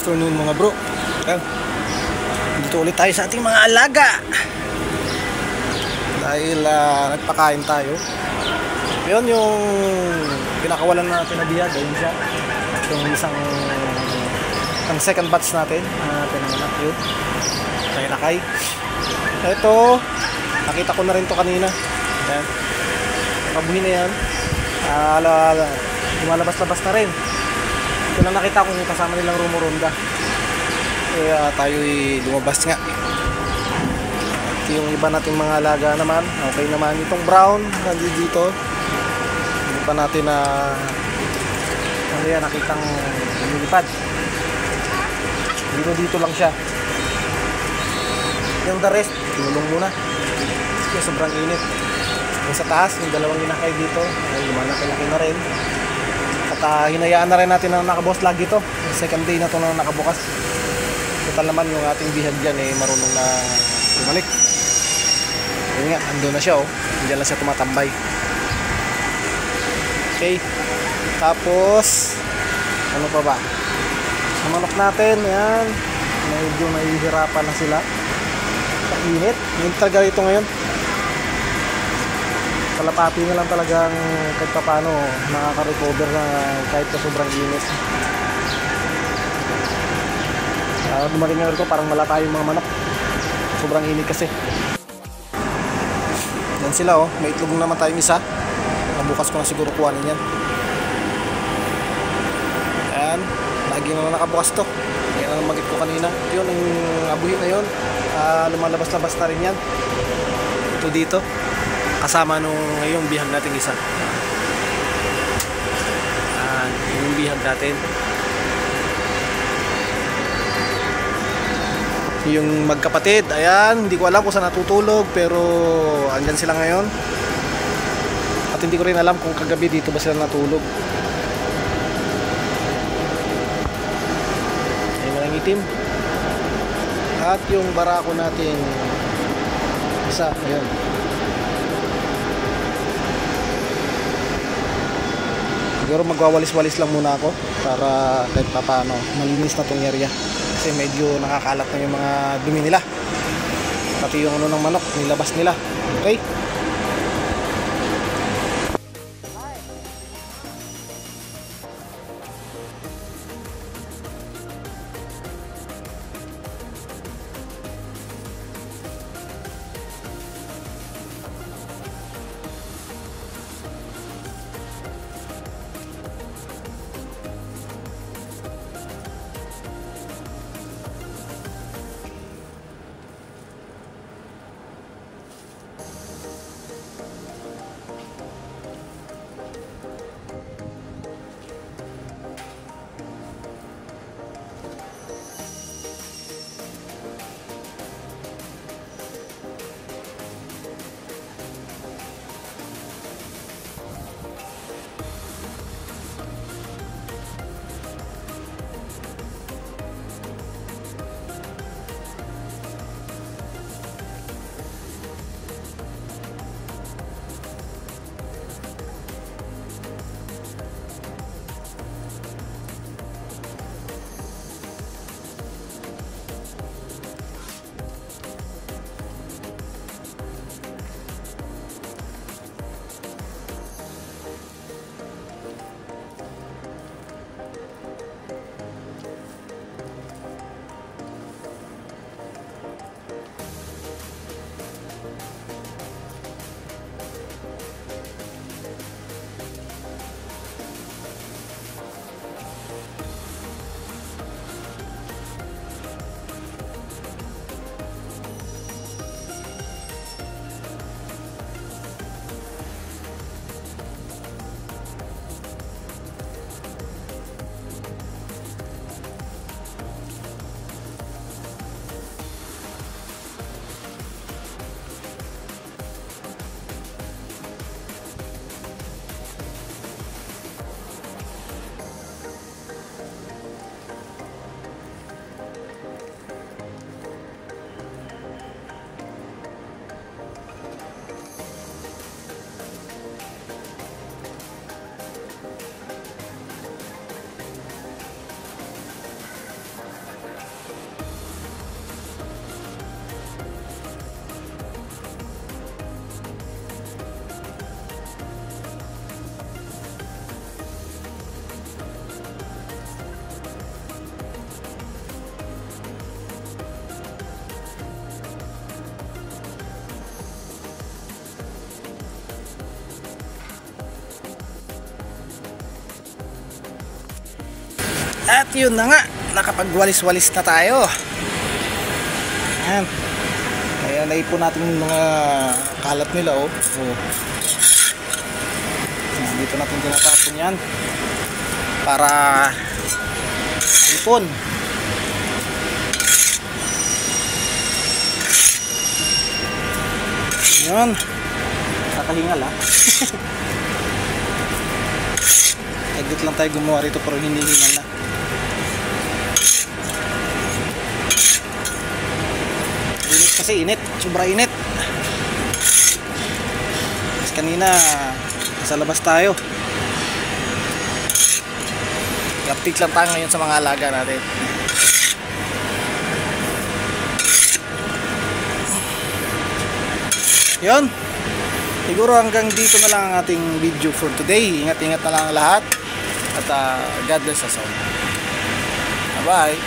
afternoon mga bro. Ayan. Dito ulit tayo sa ating mga alaga. Dahil nagpakain tayo. Yun yung pinakawalan natin na biyag. Ayun siya. Yung ang second batch natin. Pinanganak yun. Nakay. Ito, nakita ko na rin to kanina. Ayan. Nakabuhin na yan. Lumalabas-labas na rin. Ito na nakita ko yung kasama nilang rumurunda. Kaya tayo'y lumabas nga. At yung iba nating mga alaga naman, okay naman. Itong brown, nandito dito. Hindi pa natin nakitang lumilipad. Dito lang siya. Yung the rest, tinulong muna. Kasi sobrang init. Yung sa taas, yung dalawang inakay dito, ay lumalaki-laki na rin. At hinayaan na rin natin na nakabukas lagi to. Second day na to na nakabukas. Total naman yung ating bihag dyan marunong na bumalik. Yun nga, ando na siya Hindi lang siya tumatambay. Okay. Tapos ano pa ba? Sa manok natin, yan. Medyo nahihirapan na sila. Sa init. Hindi talaga ito ngayon. Kalapati na lang talagang kahit pa paano nakaka-recover na kahit sa sobrang init. Dumating nga ito, parang malata yung mga manok. Sobrang init kasi. Yan sila may itlog naman tayong isa. Bukas ko na siguro kuhanin yan. Yan. Lagi na nakabukas to. Yan ang magit ko kanina. Yun, yung abuhin na yun. Lumalabas-labas na rin yan. Ito dito. Kasama nung ngayong bihag natin isa. Yung bihag natin. Yung magkapatid, ayan, hindi ko alam kung saan natutulog, pero andyan sila ngayon. At hindi ko rin alam kung kagabi dito ba sila natulog. Ayan na lang itim. At yung barako natin isa, ayan. Siguro magwawalis-walis lang muna ako para kahit pa paano malinis na tong area. Kasi medyo nakakalat na yung mga dumi nila. Pati yung ng manok, nilabas nila. Okay? At yun na nga, nakapagwalis-walis na tayo. Ayan. Kaya naipon natin yung mga kalat nila, oh. Ayan, dito natin tinatapon yan para ipon. Yun, kakahingal ha. Edit lang tayo gumawa rito pero hindi hingal na. Init kasi, init, sobra init. Kasi kanina sa labas tayo. Update lang tayo ngayon sa mga alaga natin. Yun, siguro hanggang dito na lang ang ating video for today. Ingat-ingat na lang ang lahat. At God bless us all. Bye bye.